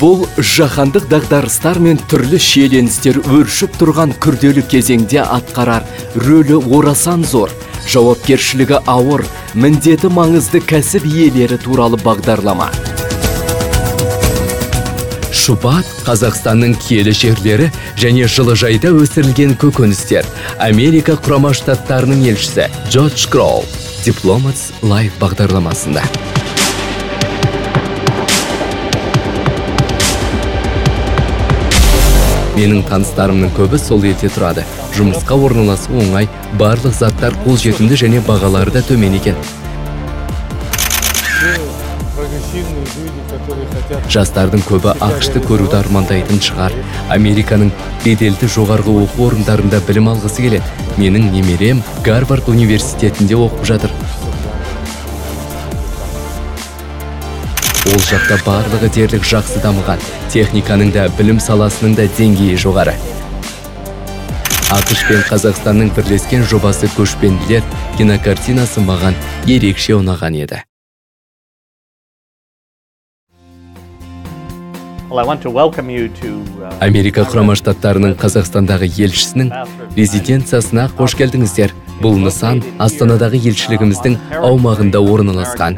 Бұл жаһандық дағдарыстар мен түрлі шиеленістер өршіп тұрған күрделі кезеңде атқарар рөлі орасан зор, жауапкершілігі ауыр, міндеті маңызды кәсіп иелері туралы бағдарлама. Шубат Қазақстанның киелі жерлері және жылыжайда өсірілген көкөністер. Америка Құрама Штаттарының елшісі Джордж Кролл Diplomats лайв бағдарламасында. Менің таныстарымның көбі сол елде тұрады. Жұмысқа орналасу оңай, барлық заттар қолжетімді және бағалары да төмен екен. Жастардың көбі ақшты көруді армандайтын шығар. Американың беделді жоғарғы оқу орындарында білім алғысы келеді. Менің немерем Гарвард университетінде оқып жатыр. Ол жақта барлығы дерлік жақсы дамыған. Техниканың да, білім саласының да деңгейі жоғары. ақш пен Қазақстанның бірлескен жобасы көшпенділер кинокартинасы маған ерекше ұнаған еді. Америка Құрама Штаттарының Қазақстандағы елшісінің резиденциясына қош келдіңіздер. Бұл нысан Астанадағы елшілігіміздің аумағында орналасқан.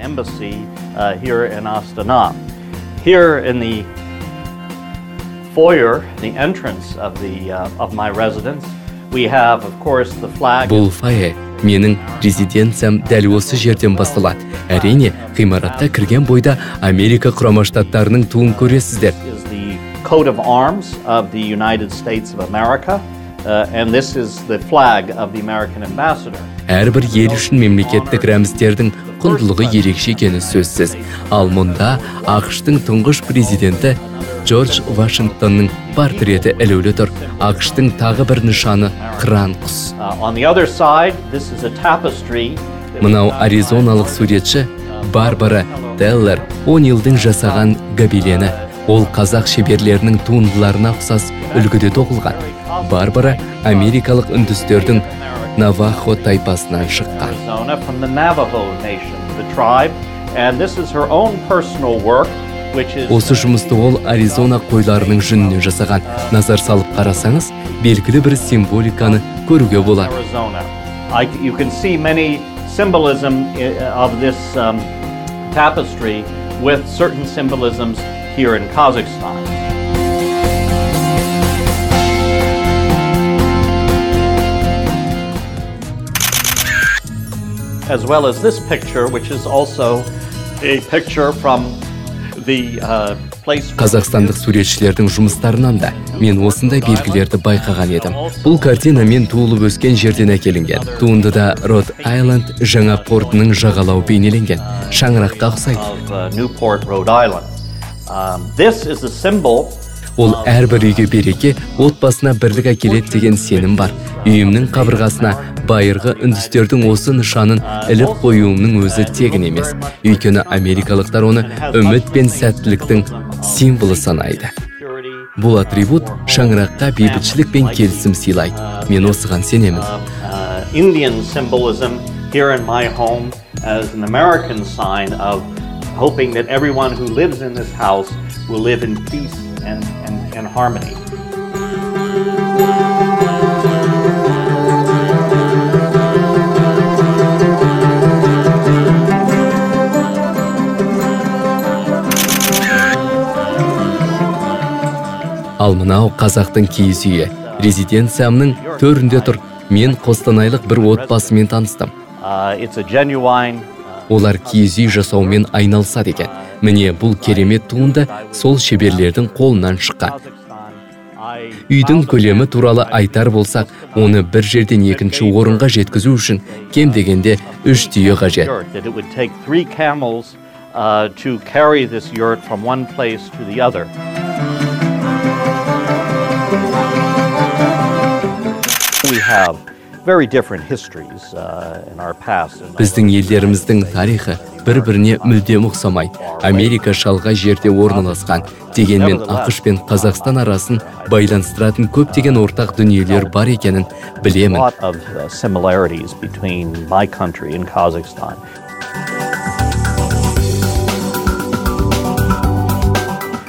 Here in the foyer, the entrance of my residence, we have, of course, the flag. Бұл фойе менің резиденциям дәл осы жерден басталады. Әрине, ғимаратта кірген бойда Америка Құрама Штаттарының туын көресіздер. Is the coat of arms of the United States of America, and this is the flag of the American ambassador. Әрбір ел үшін мемлекеттік рәміздердің құндылығы ерекше екені сөзсіз. Ал мұнда ақш-тың тұңғыш президенті Джордж Вашингтонның портреті ілулі тұр. ақш-тың тағы бір нышаны қыран құс. Мынау аризоналық суретші Барбара Теллер О'Нилдің жасаған гобелені. Ол қазақ шеберлерінің туындыларына ұқсас үлгіде тоқылған. Барбара америкалық үндістердің Навахо тайпасынан шыққан. Осы жұмысты ол Аризона қойларының жүнінен жасаған. Назар салып қарасаңыз, белгілі бір символиканы көруге болады. You can see many symbolism of this tapestry with certain symbolisms here in Kazakhstan. As well as this picture, which is also a picture from the place. Қазақстандық суретшілердің жұмыстарынан да мен осындай белгілерді байқаған едім. Бұл картина мен туылып өскен жерден әкелінген. Туындыда Род Айленд жаңа портының жағалауы бейнеленген. Шаңыраққа ұқсайды. This is a symbol. Ол әрбір үйге береке, отбасына бірлік әкеледі деген сенім бар. Үйімнің қабырғасына байырғы үндістердің осы нышанын іліп қоюымның өзі тегін емес. Өйткені америкалықтар оны үміт пен сәттіліктің символы санайды. Бұл атрибут шаңыраққа бейбітшілік пен келісім сыйлайды. Мен осыған сенемін. Indian symbolism here in my home as an American sign of hoping that everyone who lives in this house will live in peace and harmony. Ал мынау қазақтың киіз үйі. Резиденциямның төрінде тұр. Мен қостанайлық бір отбасымен таныстым. Олар киіз үй жасаумен айналысады екен. Міне бұл керемет туынды сол шеберлердің қолынан шыққан. Үйдің көлемі туралы айтар болсақ, оны бір жерден екінші орынға жеткізу үшін кем дегенде 3 түйе қажет. We have very different histories in our past. Біздің елдеріміздің тарихы бір-біріне мүлдем ұқсамайды. Америка шалғай жерде орналасқан. Дегенмен ақш пен Қазақстан арасын байланыстыратын көптеген ортақ дүниелер бар екенін білемін. Similarities between my country and Kazakhstan.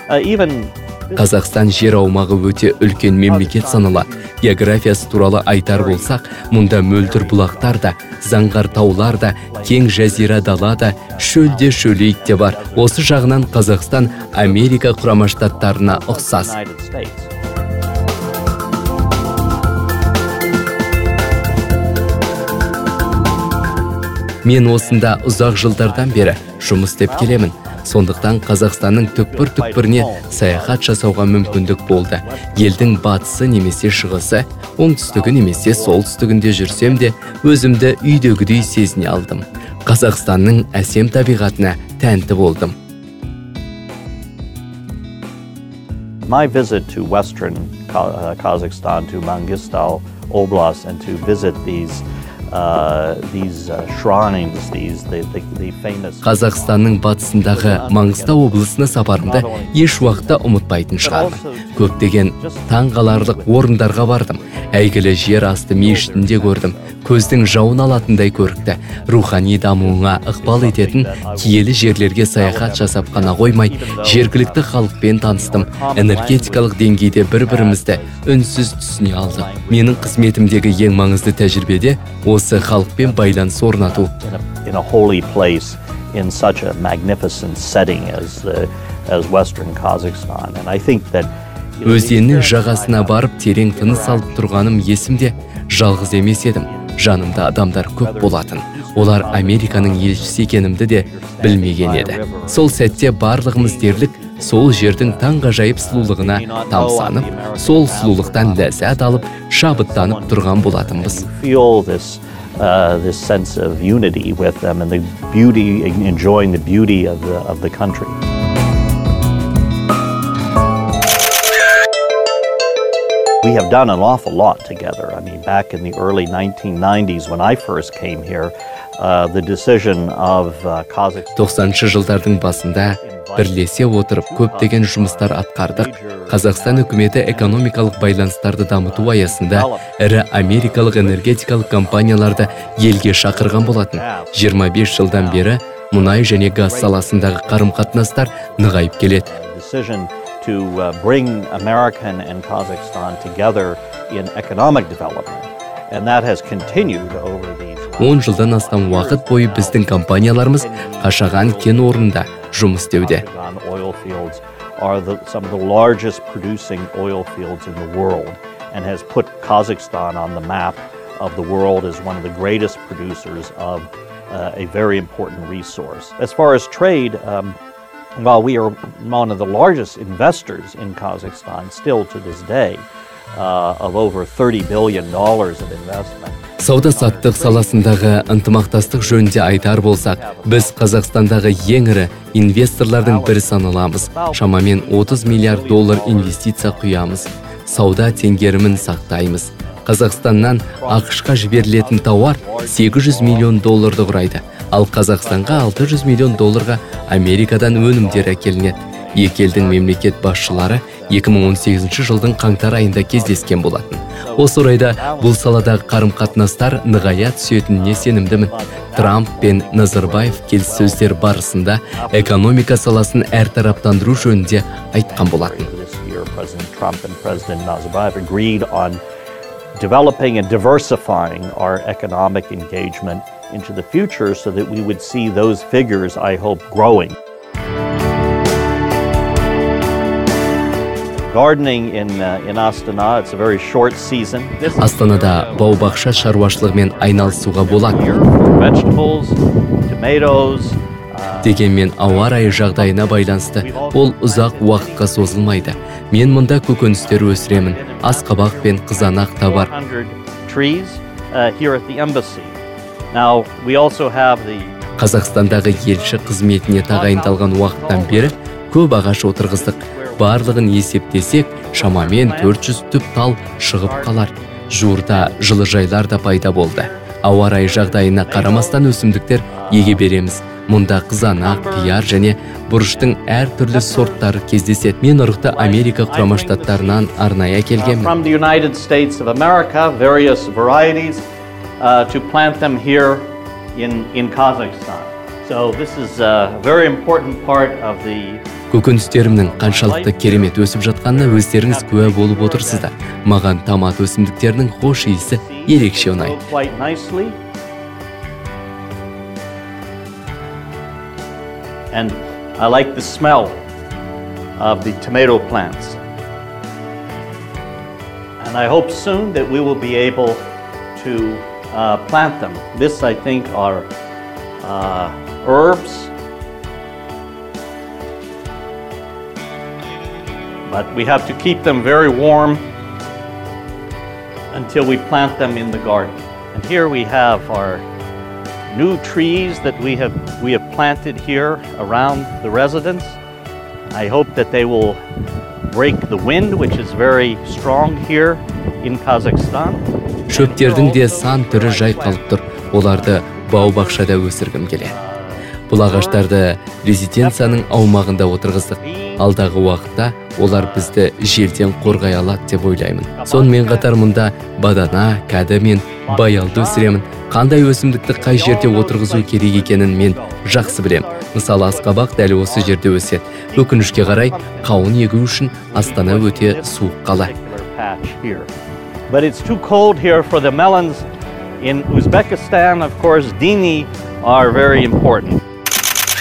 Қазақстан жер аумағы өте үлкен мемлекет саналады. Географиясы туралы айтар болсақ, мұнда мөлдір бұлақтар да, заңғар таулар да, кең жазира дала да, шөлде шөлейт те бар. Осы жағынан Қазақстан Америка Құрама Штаттарына ұқсас. Мен осында ұзақ жылдардан бері жұмыс істеп келемін. Сондықтан Қазақстанның түкпір-түкпіріне саяхат жасауға мүмкіндік болды. Елдің батысы немесе шығысы, оңтүстігі немесе солтүстігінде жүрсем де, өзімді үйдегідей сезіне алдым. Қазақстанның әсем табиғатына тәнті болдым. My visit to Western Kazakhstan, to Mangistau Oblast, and to visit these shrines, the famous. Қазақстанның батысындағы Маңғыстау облысына сапарымды еш уақытта ұмытпайтын шығармын. Көптеген таңғаларлық орындарға бардым. Әйгілі жер асты мешітінде көрдім. Көздің жауын алатындай көрікті. Рухани дамуыңа ықпал ететін киелі жерлерге саяхат жасап қана қоймай, жергілікті халықпен таныстым. Энергетикалық деңгейде бір-бірімізді үнсіз түсіне алдым. Менің қызметімдегі ең маңызды тәжірибеде осы халықпен байланыс орнату. In a holy place in such a magnificent setting as Western Kazakhstan, and I think that өзеннің жағасына барып терең тыныс алып тұрғаным есімде. Жалғыз емес едім. Жанымда адамдар көп болатын. Олар Американың елшісі екенімді де білмеген еді. Сол сәтте барлығымыз дерлік сол жердің таңғажайып сұлулығына тамсанып, сол сұлулықтан ләззат алып, шабыттанып тұрған болатынбыз. This sense of unity with them and the beauty, enjoying the beauty of the country. We have done an awful lot together. I mean, back in the early 1990s when I first came here, the decision of Kazakhstan. 90-шы жылдардың басында бірлесе отырып көптеген жұмыстар атқардық. Қазақстан үкіметі экономикалық байланыстарды дамыту аясында ірі америкалық энергетикалық компанияларды елге шақырған болатын. 25 жылдан бері мұнай және газ саласындағы қарым-қатынастар нығайып келеді. To bring American and Kazakhstan together in economic development, and that has continued over these. 10 жылдан астам уақыт бойы біздің компанияларымыз қашаған кен орнында жұмыс істеуде. Oil fields are some of the largest producing oil fields in the world, and has put Kazakhstan on the map of the world as one of the greatest producers of a very important resource. As far as trade, while we are one of the largest investors in Kazakhstan still to this day, of over $30 billion of investment. Сауда-саттық саласындағы ынтымақтастық жөнінде айтар болсақ, біз Қазақстандағы ең ірі инвесторлардың бірі саналамыз. Шамамен $30 миллиард инвестиция құямыз. Сауда теңгерімін сақтаймыз. Қазақстаннан ақш-қа жіберілетін тауар $800 миллион құрайды. Ал Қазақстанға $600 миллион Америкадан өнімдер әкелінеді. Екі елдің мемлекет басшылары 2018 жылдың қаңтар айында кездескен болатын. Осы орайда бұл саладағы қарым-қатынастар нығая түсетініне сенімдімін. Трамп пен Назарбаев келіссөздер барысында экономика саласын әртараптандыру жөнінде айтқан болатын. President Trump and President Nazarbayev agreed on developing and diversifying our economic engagement into the future so that we would see those figures, I hope, growing. Gardening in Astana, it's a very short season. Астанада бау-бақша шаруашылығымен айналысуға болады. Vegetables, tomatoes. Дегенмен ауа райы жағдайына байланысты ол ұзақ уақытқа созылмайды. Мен мұнда көкөністер өсіремін. Асқабақ пен қызанақ та бар. Қазақстандағы елші қызметіне тағайындалған уақыттан бері көп ағаш отырғыздық. Барлығын есептесек, шамамен 400 түп тал шығып қалар. Жуырда жылыжайлар да пайда болды. Ауа райы жағдайына қарамастан өсімдіктер еге береміз. Мұнда қызанақ, қияр және бұрыштың әр түрлі сорттары кездеседі. Мен ұрықты Америка Құрама Штаттарынан арнайы келгенмін. From the United States of America, various varieties to plant them here in Kazakhstan. So this is a very important part of the Көкөністерімнің қаншалықты керемет өсіп жатқанына өздеріңіз куә болып отырсыздар. Маған томат өсімдіктерінің хош иісі ерекше ұнайды. And I like the smell of the tomato plants. And I hope soon that we will be able to plant them. This, I think, are herbs. But we have to keep them very warm until we plant them in the garden. And here we have our new trees that we have planted here around the residence. I hope that they will break the wind, which is very strong here in Kazakhstan. Шөптердің де сан түрі жайқалып тұр. Оларды бау-бақшада өсіргім келеді. Бұл ағаштарды резиденцияның аумағында отырғыздық. Алдағы уақытта олар бізді желден қорғай алады деп ойлаймын. Сонымен қатар мұнда бадана, кәді мен баялды өсіремін. Қандай өсімдікті қай жерде отырғызу керек екенін мен жақсы білем. Мысалы, асқабақ дәл осы жерде өседі. Өкінішке қарай, қауын егу үшін Астана өте суық қала. But it's too cold here for the melons. In Uzbekistan, of course, dini are very important.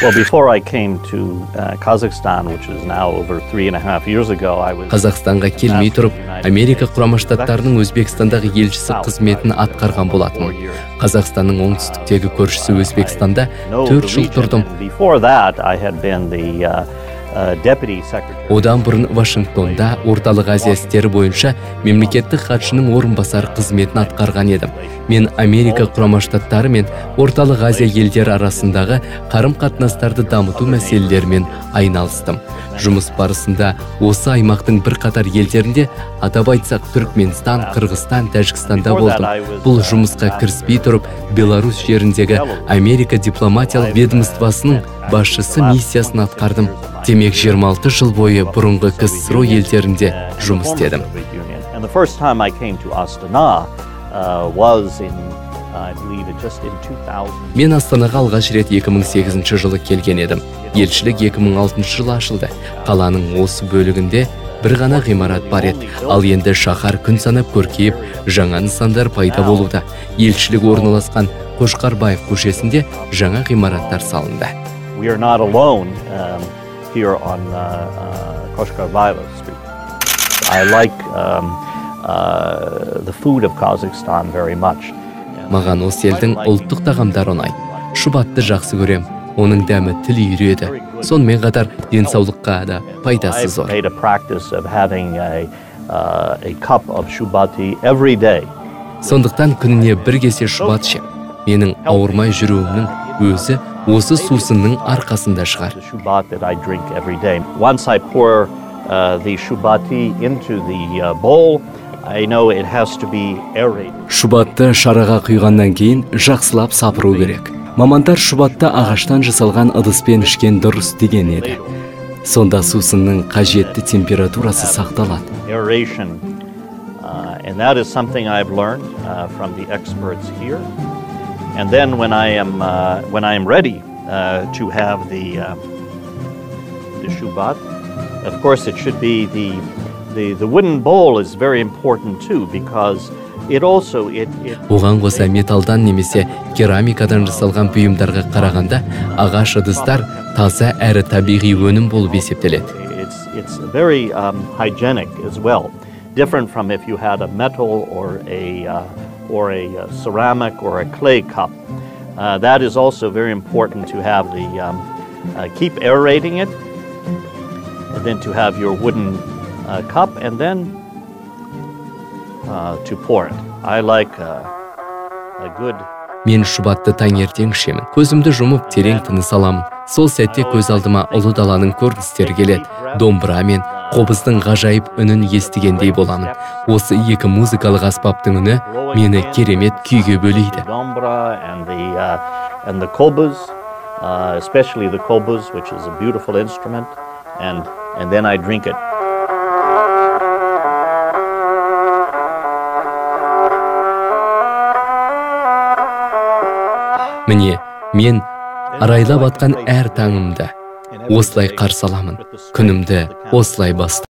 Well, before I came to Kazakhstan, which is now over 3.5 years ago, I was... Қазақстанға келмей тұрып, Америка құрама штаттарының Өзбекстандағы елшісі қызметін атқарған болатынмын. Қазақстанның оңтүстіктегі көршісі Өзбекстанда 4 жыл тұрдым. Before that, I had been the deputy secretary. Одан бұрын Вашингтонда орталық Азия істері бойынша мемлекеттік хатшының орынбасары қызметін атқарған едім. Мен Америка құрама штаттары мен орталық Азия елдері арасындағы қарым-қатынастарды дамыту мәселелерімен айналыстым. Жұмыс барысында осы аймақтың бірқатар елдерінде, атап айтсақ Түркменстан, Қырғызстан, Тәжікстанда болдым. Бұл жұмысқа кіріспей тұрып, Беларусь жеріндегі Америка дипломатиялық ведомствосының басшысы миссиясын атқардым. Демек 26 жыл бойы бұрынғы КСРО елдерінде жұмыс істедім. Мен Астанаға алғаш рет 2008 жылы келген едім. Елшілік 2006 жылы ашылды. Қаланың осы бөлігінде бір ғана ғимарат бар еді. Ал енді шаһар күн санап көркейіп, жаңа нысандар пайда болуда. Елшілік орналасқан Қошқарбаев көшесінде жаңа ғимараттар салынды. We are not alone here on Koshkarbayev Street. I like the food of Kazakhstan very much. Маған осы елдің ұлттық тағамдары ұнайды. Шұбатты жақсы көрем. Оның дәмі тіл үйіреді. Сонымен қатар денсаулыққа да пайдасы зор. I made a practice of having a cup of shubati every day. Сондықтан күніне бір кесе шұбат ішем. Менің ауырмай жүруімнің өзі осы сусынның арқасында шығар. Once I pour the shubati into the bowl, I know it has to be aerated. Шұбатты шараға құйғаннан кейін жақсылап сапыру керек. Мамандар шұбатты ағаштан жасалған ыдыспен ішкен дұрыс деген еді. Сонда сусынның қажетті температурасы сақталады. Aeration, and that is something I've learned from the experts here. And then when I am ready to have the shubat, of course it should be the wooden bowl is very important too, because it also Оған қоса металдан немесе керамикадан жасалған бұйымдарға қарағанда ағаш ыдыстар таза әрі табиғи өнім болып есептеледі. It's very hygienic as well, different from if you had a metal or a ceramic or a clay cup. That is also very important to have keep aerating it, and then to have your wooden cup, and then to pour it. I like a good... Мен шұбатты таңертең ішемін. Көзімді жұмып терең тыныс аламын. Сол сәтте көз алдыма ұлы даланың көріністері келеді. Домбыра мен қобыздың ғажайып үнін естігендей боламын. Осы екі музыкалық аспаптың үні мені керемет күйге бөлейді. And the kobuz, especially the kobuz, which is a beautiful instrument, and then I drink it. Міне, мен арайлап атқан әр таңымда осылай қарсы аламын. Күнімді осылай бастаймын.